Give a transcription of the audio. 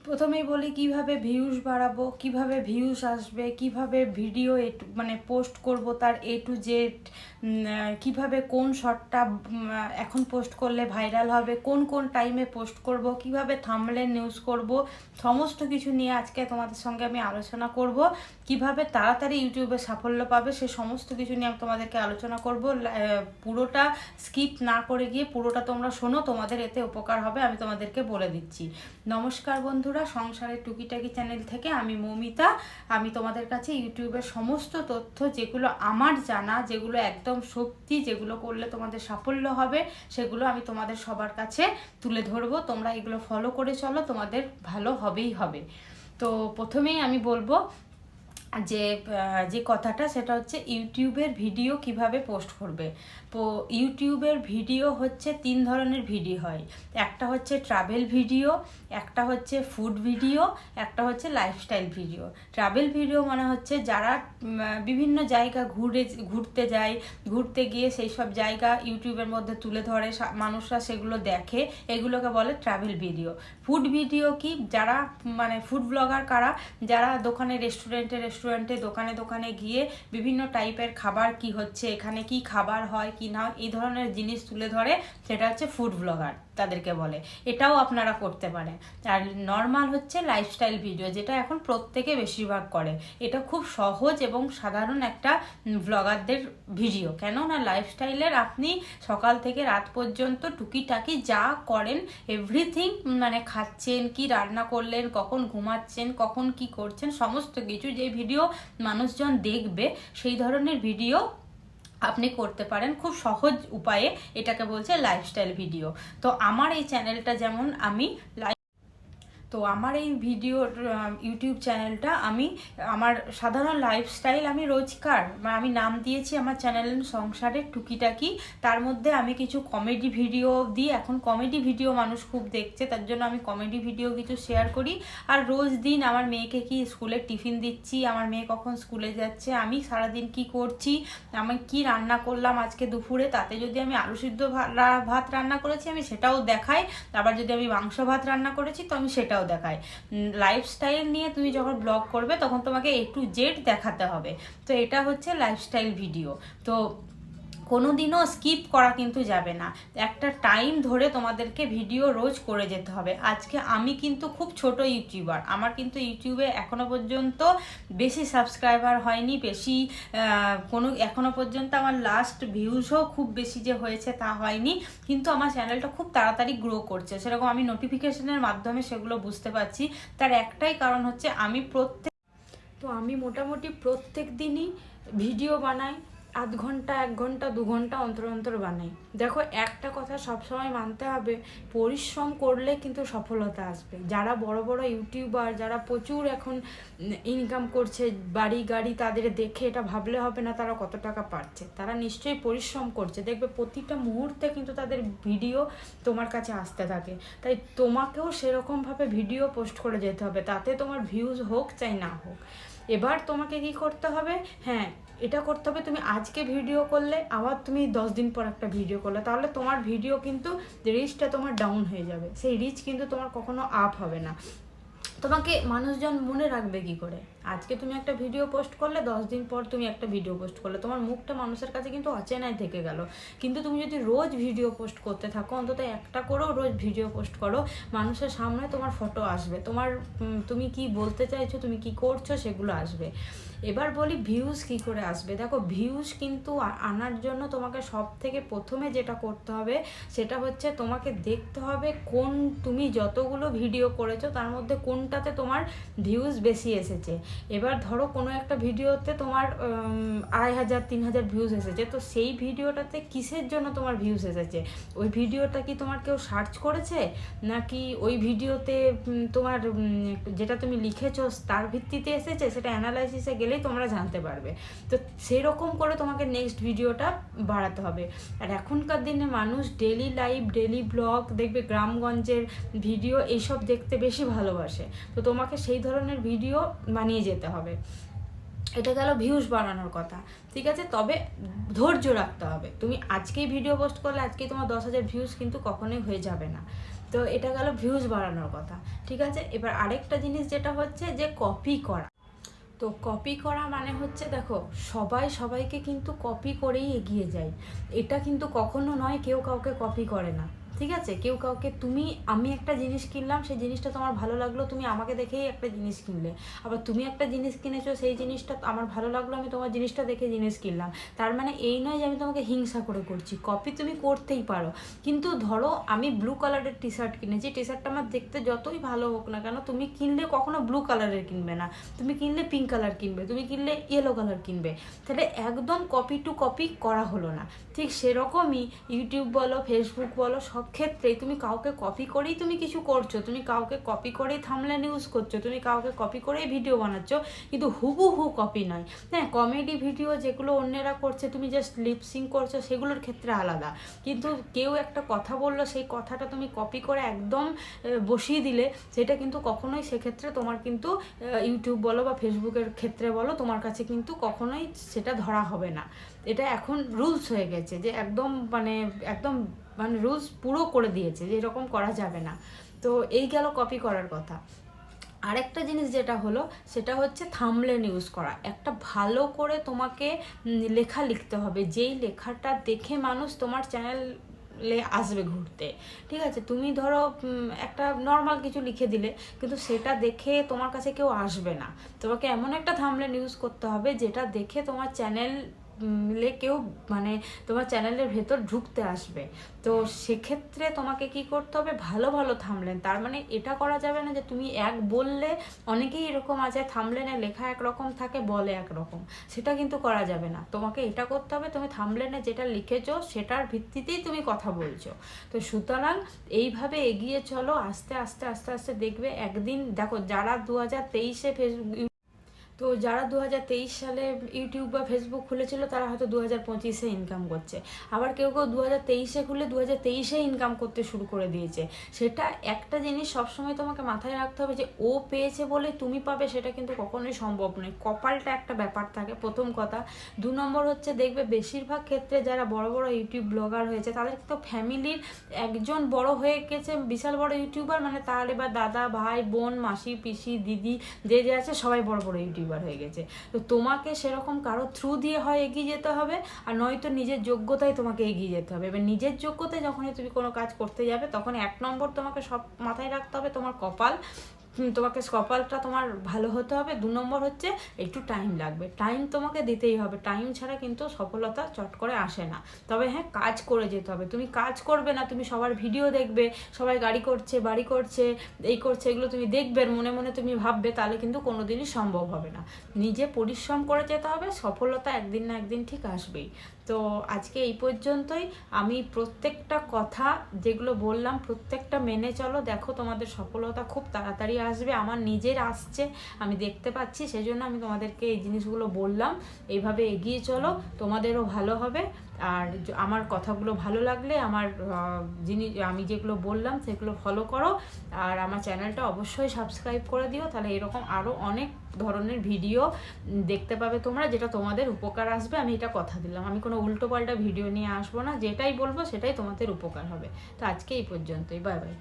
প্রথমেই বলি কিভাবে ভিউজ বাড়াবো, কিভাবে ভিউজ আসবে, কিভাবে ভিডিও মানে পোস্ট করব তার A to Z, কিভাবে কোন শটটা এখন পোস্ট করলে ভাইরাল হবে, কোন কোন টাইমে পোস্ট করব, কিভাবে থাম্বনেল ইউজ করব, সমস্ত কিছু নিয়ে আজকে তোমাদের সঙ্গে আমি আলোচনা করব। কিভাবে তাড়াতাড়ি ইউটিউবে সাফল্য পাবে সে সমস্ত কিছু নিয়ে আমি তোমাদেরকে আলোচনা করব। পুরোটা স্কিপ না করে গিয়ে পুরোটা তোমরা শোনো, তোমাদের এতে উপকার হবে, আমি তোমাদেরকে বলে দিচ্ছি। নমস্কার বন্ধুরা, সংসারের টুকিটাকি চ্যানেল থেকে আমি মৌমিতা। আমি তোমাদের কাছে ইউটিউবের সমস্ত তথ্য, যেগুলো আমার জানা, যেগুলো একদম সত্যি, যেগুলো করলে তোমাদের সাফল্য হবে, সেগুলো আমি তোমাদের সবার কাছে তুলে ধরবো। তোমরা এগুলো ফলো করে চলো, তোমাদের ভালো হবেই হবে। তো প্রথমেই আমি বলবো যে যে কথাটা, সেটা হচ্ছে ইউটিউবের ভিডিও কিভাবে পোস্ট করবে। তো ইউটিউবের ভিডিও হচ্ছে 3 ধরনের ভিডিও হয়। একটা হচ্ছে ট্রাভেল ভিডিও, একটা হচ্ছে ফুড ভিডিও, একটা হচ্ছে লাইফস্টাইল ভিডিও। ট্রাভেল ভিডিও মানে হচ্ছে যারা বিভিন্ন জায়গা ঘুরতে যায়, ঘুরতে গিয়ে সেই সব জায়গা ইউটিউবের মধ্যে তুলে ধরে, মানুষরা সেগুলো দেখে, এগুলোকে বলে ট্রাভেল ভিডিও। ফুড ভিডিও কি, যারা মানে ফুড ব্লগার কারা, যারা রেস্টুরেন্টে দোকানে দোকানে গিয়ে বিভিন্ন টাইপের খাবার কি হচ্ছে, এখানে কি খাবার হয় কি না, এই ধরনের জিনিস তুলে ধরে, সেটা হচ্ছে ফুড ব্লগার তাদেরকে বলে। এটাও আপনারা করতে পারেন। আর নর্মাল হচ্ছে লাইফস্টাইল ভিডিও, যেটা এখন প্রত্যেকে বেশিরভাগ করে। এটা খুব সহজ এবং সাধারণ একটা ব্লগারদের ভিডিও। কেননা লাইফস্টাইলের আপনি সকাল থেকে রাত পর্যন্ত টুকিটাকি যা করেন, এভরিথিং, মানে খাচ্ছেন কি, রান্না করলেন, কখন ঘুমাচ্ছেন, কখন কি করছেন, সমস্ত কিছু যে ভিডিও মানুষজন দেখবে, সেই ধরনের ভিডিও আপনি করতে পারেন খুব সহজ উপায়ে। এটাকে বলছে লাইফস্টাইল ভিডিও। তো আমার এই চ্যানেলটা যেমন আমার এই ভিডিওর ইউটিউব চ্যানেলটা আমি আমার সাধারণ লাইফস্টাইল, আমি রোজকার, আমি নাম দিয়েছি আমার চ্যানেলের সংসারের টুকিটাকি। তার মধ্যে আমি কিছু কমেডি ভিডিও দিই। এখন কমেডি ভিডিও মানুষ খুব দেখছে, তার জন্য আমি কমেডি ভিডিও কিছু শেয়ার করি। আর রোজ দিন আমার মেয়েকে কি স্কুলে টিফিন দিচ্ছি, আমার মেয়ে কখন স্কুলে যাচ্ছে, আমি সারাদিন কি করছি, আমি কি রান্না করলাম আজকে দুপুরে, তাতে যদি আমি আলু সিদ্ধ ভাত রান্না করেছি আমি সেটাও দেখাই। আবার যদি আমি মাংস ভাত রান্না করেছি তো আমি সেটাও দেখায়। লাইফস্টাইল নিয়ে তুমি যখন ব্লগ করবে তখন তোমাকে A to Z দেখাতে হবে। তো এটা হচ্ছে লাইফস্টাইল ভিডিও। তো কোনোদিনও স্কিপ করা কিন্তু যাবে না, একটা টাইম ধরে তোমাদেরকে ভিডিও রোজ করে যেতে হবে। আজকে আমি কিন্তু খুব ছোট ইউটিউবার, আমার কিন্তু ইউটিউবে এখনো পর্যন্ত বেশি সাবস্ক্রাইবার হয়নি, বেশি এখনো পর্যন্ত আমার লাস্ট ভিউজও খুব বেশি যে হয়েছে তা হয়নি, কিন্তু আমার চ্যানেলটা খুব তাড়াতাড়ি গ্রো করছে, সেরকম আমি নোটিফিকেশনের মাধ্যমে সেগুলো বুঝতে পারছি। তার একটাই কারণ হচ্ছে আমি মোটামুটি প্রত্যেক দিনই ভিডিও বানাই, আধ ঘন্টা 1 ঘন্টা 2 ঘন্টা অন্তর অন্তর বানাই। দেখো, একটা কথা সবসময় মানতে হবে, পরিশ্রম করলে কিন্তু সফলতা আসবে। যারা বড় বড় ইউটিউবার, যারা প্রচুর এখন ইনকাম করছে, বাড়ি গাড়ি, তাদের দেখে এটা ভাবলে হবে না তারা কত টাকা পাচ্ছে। তারা নিশ্চয়ই পরিশ্রম করছে, দেখবে প্রতিটা মুহূর্তে কিন্তু তাদের ভিডিও তোমার কাছে আসতে থাকে। তাই তোমাকেও সেরকমভাবে ভিডিও পোস্ট করে যেতে হবে, তাতে তোমার ভিউজ হোক চাই না হোক। এবার তোমাকে কি করতে হবে, হ্যাঁ এটা করতে হবে, তুমি আজকে ভিডিও করলে আবার তুমি 10 দিন পর একটা ভিডিও করলে, তাহলে তোমার ভিডিও কিন্তু রিচটা তোমার ডাউন হয়ে যাবে, সেই রিচ কিন্তু তোমার কখনো আপ হবে না। তোমাকে মানুষজন মনে রাখবে কি করে? আজকে তুমি একটা ভিডিও পোস্ট করলে, 10 দিন পর তুমি একটা ভিডিও পোস্ট করলে, তোমার মুখটা মানুষের কাছে কিন্তু অচেনায় থেকে গেল। কিন্তু তুমি যদি রোজ ভিডিও পোস্ট করতে থাকো, অন্তত একটা করেও রোজ ভিডিও পোস্ট করো, মানুষের সামনে তোমার ফটো আসবে, তুমি কি বলতে চাইছো, তুমি কি করছো, সেগুলো আসবে। এবার বলি ভিউজ কি করে আসবে। দেখো, ভিউজ কিন্তু আনার জন্য তোমাকে সব থেকে প্রথমে যেটা করতে হবে, সেটা হচ্ছে তোমাকে দেখতে হবে তুমি যতগুলো ভিডিও করেছো তার মধ্যে কোনটাতে তোমার ভিউজ বেশি এসেছে। এবার ধরো কোনো একটা ভিডিওতে তোমার 2500-3000 ভিউজ এসেছে, তো সেই ভিডিওটাতে কিসের জন্য তোমার ভিউজ এসেছে? ওই ভিডিওটা কি তোমার কেউ সার্চ করেছে, নাকি ওই ভিডিওতে তোমার যেটা তুমি লিখেছো তার ভিত্তিতে এসেছে? সেটা অ্যানালাইসিসে গেলেই তোমরা জানতে পারবে। তো সেরকম করে তোমাকে নেক্সট ভিডিওটা বাড়াতে হবে। আর এখনকার দিনে মানুষ ডেলি লাইভ, ডেলি ব্লগ, দেখবে গ্রামগঞ্জের ভিডিও, এইসব দেখতে বেশি ভালোবাসে। তো তোমাকে সেই ধরনের ভিডিও বানিয়ে যেতে হবে। এটা গেল ভিউজ বাড়ানোর কথা, ঠিক আছে? তবে ধৈর্য রাখতে হবে। তুমি আজকেই ভিডিও পোস্ট করলে আজকেই তোমার 10,000 ভিউজ কিন্তু কখনোই হয়ে যাবে না। তো এটা গেল ভিউজ বাড়ানোর কথা, ঠিক আছে। এবার আরেকটা জিনিস যেটা হচ্ছে যে কপি করা। তো কপি করা মানে হচ্ছে, দেখো সবাই সবাইকে কিন্তু কপি করেই এগিয়ে যায়, এটা কিন্তু কখনো নয় কেউ কাউকে কপি করে না, ঠিক আছে। কেউ কাউকে, আমি একটা জিনিস কিনলাম, সেই জিনিসটা তোমার ভালো লাগলো, তুমি আমাকে দেখেই একটা জিনিস কিনলে। আবার তুমি একটা জিনিস কিনেছো, সেই জিনিসটা আমার ভালো লাগলো, আমি তোমার জিনিসটা দেখে জিনিস কিনলাম। তার মানে এই নয় যে আমি তোমাকে হিংসা করে করছি। কপি তুমি করতেই পারো, কিন্তু ধরো আমি ব্লু কালারের টি শার্ট কিনেছি, টি শার্টটা আমার দেখতে যতই ভালো হোক না কেন, তুমি কিনলে কখনো ব্লু কালারের কিনবে না, তুমি কিনলে পিঙ্ক কালার কিনবে, তুমি কিনলে ইয়েলো কালার কিনবে। তাহলে একদম কপি টু কপি করা হলো না। ঠিক সেরকমই ইউটিউব বলো, ফেসবুক বলো, সব ক্ষেত্রেই তুমি কাউকে কপি করেই তুমি কিছু করছো, তুমি কাউকে কপি করেই থাম্বনেল ইউজ করছো, তুমি কাউকে কপি করেই ভিডিও বানাচ্ছ, কিন্তু হুবহু কপি নয়। হ্যাঁ, কমেডি ভিডিও যেগুলো অন্যেরা করছে, তুমি জাস্ট লিপসিং করছো, সেগুলোর ক্ষেত্রে আলাদা। কিন্তু কেউ একটা কথা বললো, সেই কথাটা তুমি কপি করে একদম বসিয়ে দিলে, সেটা কিন্তু কখনোই, সেক্ষেত্রে তোমার কিন্তু ইউটিউব বলো বা ফেসবুকের ক্ষেত্রে বলো, তোমার কাছে কিন্তু কখনোই সেটা ধরা হবে না। এটা এখন রুলস হয়ে গেছে যে একদম মানে রুলস পুরো করে দিয়েছে যে এরকম করা যাবে না। তো এই গেল কপি করার কথা। আরেকটা জিনিস যেটা হলো, সেটা হচ্ছে থাম্বনেল ইউজ করা। একটা ভালো করে তোমাকে লেখা লিখতে হবে, যেই লেখাটা দেখে মানুষ তোমার চ্যানেলে আসবে ঘুরতে, ঠিক আছে। তুমি ধরো একটা নর্মাল কিছু লিখে দিলে, কিন্তু সেটা দেখে তোমার কাছে কেউ আসবে না। তোমাকে এমন একটা থাম্বনেল ইউজ করতে হবে যেটা দেখে তোমার কেউ মানে তোমার চ্যানেলের ভেতর ঢুকতে আসবে। তো সেক্ষেত্রে তোমাকে কি করতে হবে, ভালো ভালো থাম্বনেল। তার মানে এটা করা যাবে না যে তুমি বললে, অনেকেই এরকম আছে থাম্বনেলে লেখা একরকম থাকে, বলে একরকম, সেটা কিন্তু করা যাবে না। তোমাকে এটা করতে হবে, তুমি থাম্বনেলে যেটা লিখেছো সেটার ভিত্তিতেই তুমি কথা বলছো। তো সুতরাং এইভাবে এগিয়ে চলো, আস্তে আস্তে আস্তে আস্তে দেখবে একদিন, দেখো যারা 2023-এ যারা 2023 সালে ইউটিউব বা ফেসবুক খুলেছিল, তারা হয়তো 2025-এ ইনকাম করছে। আবার কেউ কেউ 2023-এ খুলে 2023-এ ইনকাম করতে শুরু করে দিয়েছে। সেটা একটা জিনিস সবসময় তোমাকে মাথায় রাখতে হবে, যে ও পেয়েছে বলে তুমি পাবে, সেটা কিন্তু কখনোই সম্ভব নয়। কপালটা একটা ব্যাপার থাকে, প্রথম কথা। 2 নম্বর হচ্ছে, দেখবে বেশিরভাগ ক্ষেত্রে যারা বড় বড় ইউটিউব ব্লগার হয়েছে, তাদের তো ফ্যামিলির একজন বড় হয়ে গেছে বিশাল বড় ইউটিউবার, মানে তার এবার দাদা, ভাই, বোন, মাসি, পিসি, দিদি, যে আছে সবাই বড় বড় ইউটিউবার হয়ে গেছে। তো তোমাকে সেরকম কারো থ্রু দিয়ে হয় এগিয়ে যেতে হবে, আর নয়তো নিজের যোগ্যতায় তোমাকে এগিয়ে যেতে হবে। এবার নিজের যোগ্যতায় যখনই তুমি কোনো কাজ করতে যাবে, তখন 1 নম্বর তোমাকে সব মাথায় রাখতে হবে তোমার কপাল। তোমাকে কপালটা তোমার ভালো হতে হবে। 2 নম্বর হচ্ছে একটু টাইম লাগবে, টাইম তোমাকে দিতেই হবে। টাইম ছাড়া কিন্তু সফলতা চট করে আসে না। তবে হ্যাঁ, কাজ করে যেতে হবে। তুমি কাজ করবে না, তুমি সবার ভিডিও দেখবে, সবাই গাড়ি করছে, বাড়ি করছে, এই করছে, এগুলো তুমি দেখবে, মনে মনে তুমি ভাববে, তাহলে কিন্তু কোনোদিনই সম্ভব হবে না। নিজে পরিশ্রম করে যেতে হবে, সফলতা একদিন না একদিন ঠিক আসবেই। তো আজকে এই পর্যন্তই। আমি প্রত্যেকটা কথা যেগুলো বললাম, প্রত্যেকটা মেনে চলো, দেখো তোমাদের সফলতা খুব তাড়াতাড়ি আসবে। আমার নিজের আসছে, আমি দেখতে পাচ্ছি, সেই জন্য আমি তোমাদেরকে এই জিনিসগুলো বললাম। এইভাবে এগিয়ে চলো, তোমাদেরও ভালো হবে। আর আমার কথাগুলো ভালো লাগলে, আমি যেগুলো বললাম সেগুলো ফলো করো, আর আমার চ্যানেলটা অবশ্যই সাবস্ক্রাইব করে দিও। তাহলে এরকম আরও অনেক ধরনের ভিডিও দেখতে পাবে তোমরা, যেটা তোমাদের উপকার আসবে। আমি এটা কথা দিলাম, আমি কোনো উল্টোপাল্টা ভিডিও নিয়ে আসবো না, যেটাই বলবো সেটাই তোমাদের উপকার হবে। তো আজকে এই পর্যন্তই, বাই বাই।